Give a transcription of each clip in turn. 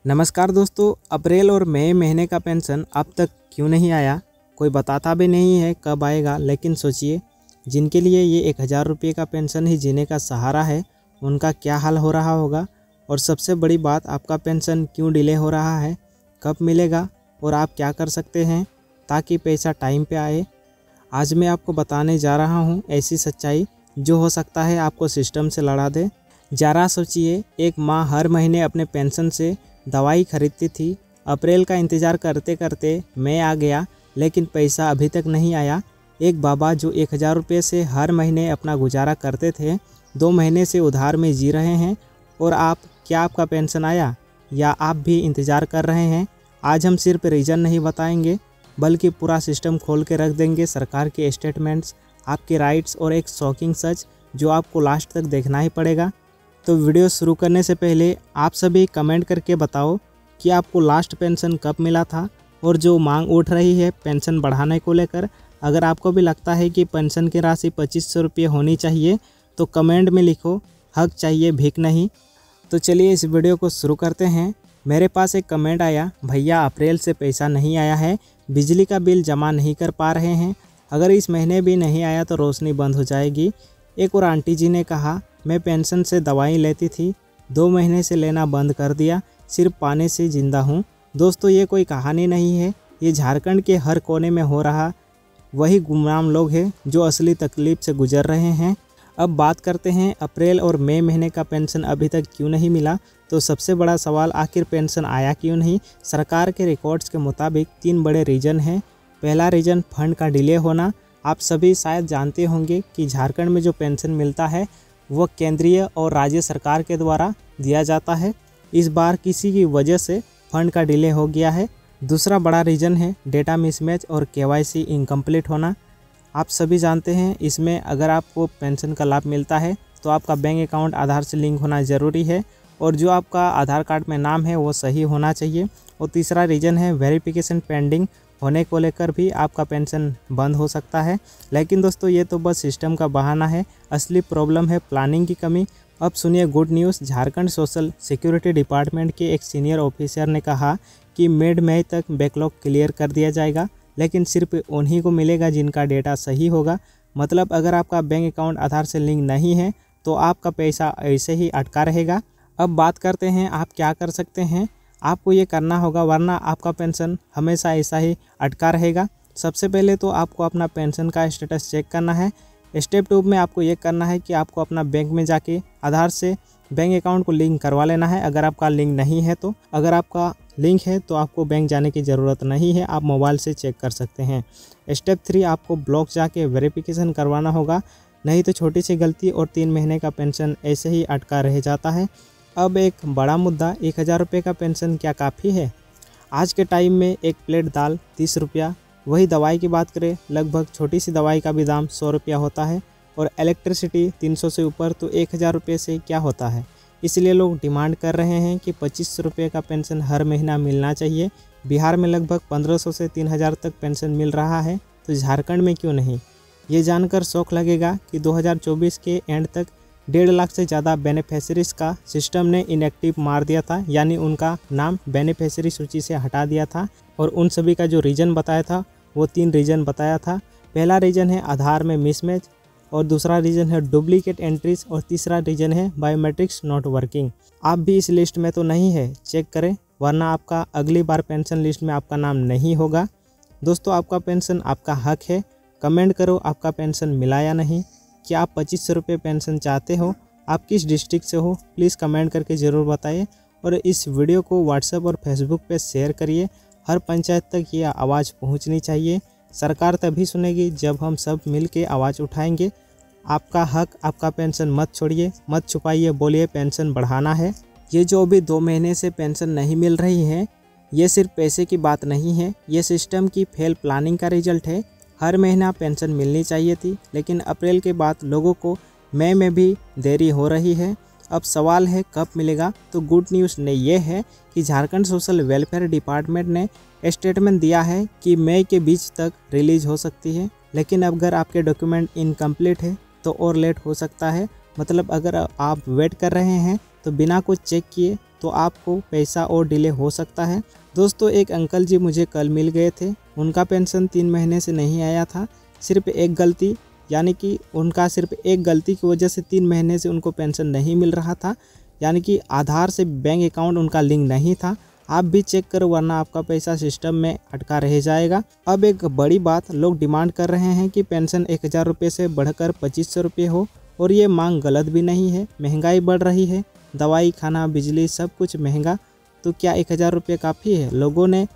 नमस्कार दोस्तों, अप्रैल और मई महीने का पेंशन अब तक क्यों नहीं आया? कोई बताता भी नहीं है कब आएगा। लेकिन सोचिए, जिनके लिए ये 1000 रुपये का पेंशन ही जीने का सहारा है, उनका क्या हाल हो रहा होगा। और सबसे बड़ी बात, आपका पेंशन क्यों डिले हो रहा है, कब मिलेगा और आप क्या कर सकते हैं ताकि पैसा टाइम पे आए। आज मैं आपको बताने जा रहा हूँ ऐसी सच्चाई जो हो सकता है आपको सिस्टम से लड़ा दे। ज़रा सोचिए, एक माँ हर महीने अपने पेंशन से दवाई खरीदती थी। अप्रैल का इंतज़ार करते करते मई आ गया, लेकिन पैसा अभी तक नहीं आया। एक बाबा जो 1000 रुपये से हर महीने अपना गुजारा करते थे, 2 महीने से उधार में जी रहे हैं। और क्या आपका पेंशन आया या आप भी इंतज़ार कर रहे हैं? आज हम सिर्फ रीज़न नहीं बताएंगे, बल्कि पूरा सिस्टम खोल के रख देंगे। सरकार के स्टेटमेंट्स, आपके राइट्स और एक शॉकिंग सच जो आपको लास्ट तक देखना ही पड़ेगा। तो वीडियो शुरू करने से पहले आप सभी कमेंट करके बताओ कि आपको लास्ट पेंशन कब मिला था। और जो मांग उठ रही है पेंशन बढ़ाने को लेकर, अगर आपको भी लगता है कि पेंशन की राशि 2500 रुपये होनी चाहिए, तो कमेंट में लिखो, हक चाहिए भीख नहीं। तो चलिए इस वीडियो को शुरू करते हैं। मेरे पास एक कमेंट आया, भैया अप्रैल से पैसा नहीं आया है, बिजली का बिल जमा नहीं कर पा रहे हैं, अगर इस महीने भी नहीं आया तो रोशनी बंद हो जाएगी। एक और आंटी जी ने कहा, मैं पेंशन से दवाई लेती थी, 2 महीने से लेना बंद कर दिया, सिर्फ पानी से ज़िंदा हूँ। दोस्तों, ये कोई कहानी नहीं है, ये झारखंड के हर कोने में हो रहा वही गुमनाम लोग हैं जो असली तकलीफ से गुजर रहे हैं। अब बात करते हैं अप्रैल और मई महीने का पेंशन अभी तक क्यों नहीं मिला। तो सबसे बड़ा सवाल, आखिर पेंशन आया क्यों नहीं? सरकार के रिकॉर्ड्स के मुताबिक 3 बड़े रीज़न हैं। पहला रीज़न फंड का डिले होना। आप सभी शायद जानते होंगे कि झारखंड में जो पेंशन मिलता है वो केंद्रीय और राज्य सरकार के द्वारा दिया जाता है। इस बार किसी की वजह से फंड का डिले हो गया है। दूसरा बड़ा रीज़न है डेटा मिसमैच और KYC इनकम्प्लीट होना। आप सभी जानते हैं, इसमें अगर आपको पेंशन का लाभ मिलता है तो आपका बैंक अकाउंट आधार से लिंक होना ज़रूरी है, और जो आपका आधार कार्ड में नाम है वो सही होना चाहिए। और तीसरा रीज़न है वेरिफिकेशन पेंडिंग होने को लेकर भी आपका पेंशन बंद हो सकता है। लेकिन दोस्तों, ये तो बस सिस्टम का बहाना है, असली प्रॉब्लम है प्लानिंग की कमी। अब सुनिए good news. Jharkhand social security department के एक सीनियर ऑफिसर ने कहा कि मिड मई तक बैकलॉग क्लियर कर दिया जाएगा, लेकिन सिर्फ उन्हीं को मिलेगा जिनका डेटा सही होगा। मतलब अगर आपका बैंक अकाउंट आधार से लिंक नहीं है तो आपका पैसा ऐसे ही अटका रहेगा। अब बात करते हैं आप क्या कर सकते हैं। आपको ये करना होगा, वरना आपका पेंशन हमेशा ऐसा ही अटका रहेगा। सबसे पहले तो आपको अपना पेंशन का स्टेटस चेक करना है। स्टेप 2 में आपको ये करना है कि आपको अपना बैंक में जाके आधार से बैंक अकाउंट को लिंक करवा लेना है, अगर आपका लिंक नहीं है तो। अगर आपका लिंक है तो आपको बैंक जाने की ज़रूरत नहीं है, आप मोबाइल से चेक कर सकते हैं। स्टेप 3, आपको ब्लॉक जाके वेरिफिकेशन करवाना होगा, नहीं तो छोटी सी गलती और 3 महीने का पेंशन ऐसे ही अटका रह जाता है। अब एक बड़ा मुद्दा, 1000 रुपये का पेंशन क्या काफ़ी है? आज के टाइम में एक प्लेट दाल 30 रुपया, वही दवाई की बात करें, लगभग छोटी सी दवाई का भी दाम 100 रुपया होता है, और इलेक्ट्रिसिटी 300 से ऊपर, तो 1000 रुपये से क्या होता है। इसलिए लोग डिमांड कर रहे हैं कि 2500 रुपये का पेंशन हर महीना मिलना चाहिए। बिहार में लगभग 1500 से 3000 तक पेंशन मिल रहा है, तो झारखंड में क्यों नहीं? ये जानकर शौक लगेगा कि 2024 के एंड तक 1.5 लाख से ज़्यादा बेनिफिशरीज का सिस्टम ने इनएक्टिव मार दिया था, यानी उनका नाम बेनिफिशरी सूची से हटा दिया था। और उन सभी का जो रीज़न बताया था वो 3 रीज़न बताया था। पहला रीज़न है आधार में मिसमैच, और दूसरा रीज़न है डुप्लीकेट एंट्रीज, और तीसरा रीज़न है बायोमेट्रिक्स नॉट वर्किंग। आप भी इस लिस्ट में तो नहीं है, चेक करें, वरना आपका अगली बार पेंशन लिस्ट में आपका नाम नहीं होगा। दोस्तों, आपका पेंशन आपका हक है। कमेंट करो आपका पेंशन मिला या नहीं। क्या आप 2500 रुपये पेंशन चाहते हो? आप किस डिस्ट्रिक्ट से हो? प्लीज़ कमेंट करके ज़रूर बताइए। और इस वीडियो को व्हाट्सएप और फेसबुक पे शेयर करिए। हर पंचायत तक ये आवाज़ पहुंचनी चाहिए। सरकार तभी सुनेगी जब हम सब मिल के आवाज़ उठाएंगे। आपका हक, आपका पेंशन मत छोड़िए, मत छुपाइए, बोलिए पेंशन बढ़ाना है। ये जो अभी 2 महीने से पेंशन नहीं मिल रही है, ये सिर्फ पैसे की बात नहीं है, ये सिस्टम की फेल प्लानिंग का रिजल्ट है। हर महीना पेंशन मिलनी चाहिए थी, लेकिन अप्रैल के बाद लोगों को मई में भी देरी हो रही है। अब सवाल है कब मिलेगा? तो गुड न्यूज़ ने ये है कि झारखंड सोशल वेलफेयर डिपार्टमेंट ने स्टेटमेंट दिया है कि मई के बीच तक रिलीज हो सकती है। लेकिन अगर आपके डॉक्यूमेंट इनकम्प्लीट है तो और लेट हो सकता है। मतलब अगर आप वेट कर रहे हैं तो बिना कुछ चेक किए तो आपको पैसा और डिले हो सकता है। दोस्तों, एक अंकल जी मुझे कल मिल गए थे, उनका पेंशन 3 महीने से नहीं आया था। सिर्फ एक गलती, यानी कि उनका सिर्फ एक गलती की वजह से 3 महीने से उनको पेंशन नहीं मिल रहा था, यानी कि आधार से बैंक अकाउंट उनका लिंक नहीं था। आप भी चेक करो, वरना आपका पैसा सिस्टम में अटका रह जाएगा। अब एक बड़ी बात, लोग डिमांड कर रहे हैं कि पेंशन 1000 रुपये से बढ़कर 2500 रुपये हो, और ये मांग गलत भी नहीं है। महंगाई बढ़ रही है, दवाई, खाना, बिजली सब कुछ महंगा, तो क्या 1000 रुपये काफ़ी है? लोगों ने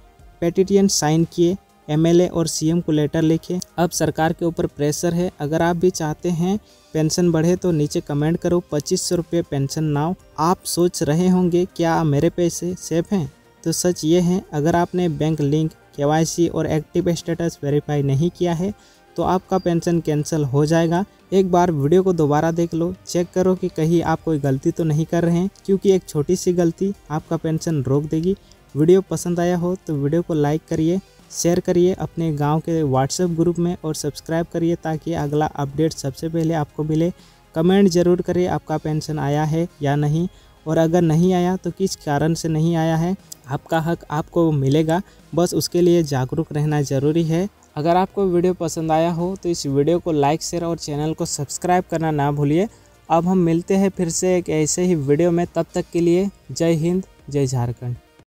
पेटिशन साइन किए, MLA और CM को लेटर लिखे। अब सरकार के ऊपर प्रेशर है। अगर आप भी चाहते हैं पेंशन बढ़े तो नीचे कमेंट करो 2500 रुपये पेंशन नाउ। आप सोच रहे होंगे क्या मेरे पैसे सेफ हैं? तो सच ये है, अगर आपने बैंक लिंक, KYC और एक्टिव स्टेटस वेरीफाई नहीं किया है तो आपका पेंशन कैंसिल हो जाएगा। एक बार वीडियो को दोबारा देख लो, चेक करो कि कहीं आप कोई गलती तो नहीं कर रहे हैं, क्योंकि एक छोटी सी गलती आपका पेंशन रोक देगी। वीडियो पसंद आया हो तो वीडियो को लाइक करिए, शेयर करिए अपने गांव के WhatsApp ग्रुप में, और सब्सक्राइब करिए ताकि अगला अपडेट सबसे पहले आपको मिले। कमेंट ज़रूर करिए आपका पेंशन आया है या नहीं, और अगर नहीं आया तो किस कारण से नहीं आया है। आपका हक आपको मिलेगा, बस उसके लिए जागरूक रहना ज़रूरी है। अगर आपको वीडियो पसंद आया हो तो इस वीडियो को लाइक, शेयर और चैनल को सब्सक्राइब करना ना भूलिए। अब हम मिलते हैं फिर से एक ऐसे ही वीडियो में, तब तक के लिए जय हिंद, जय झारखंड।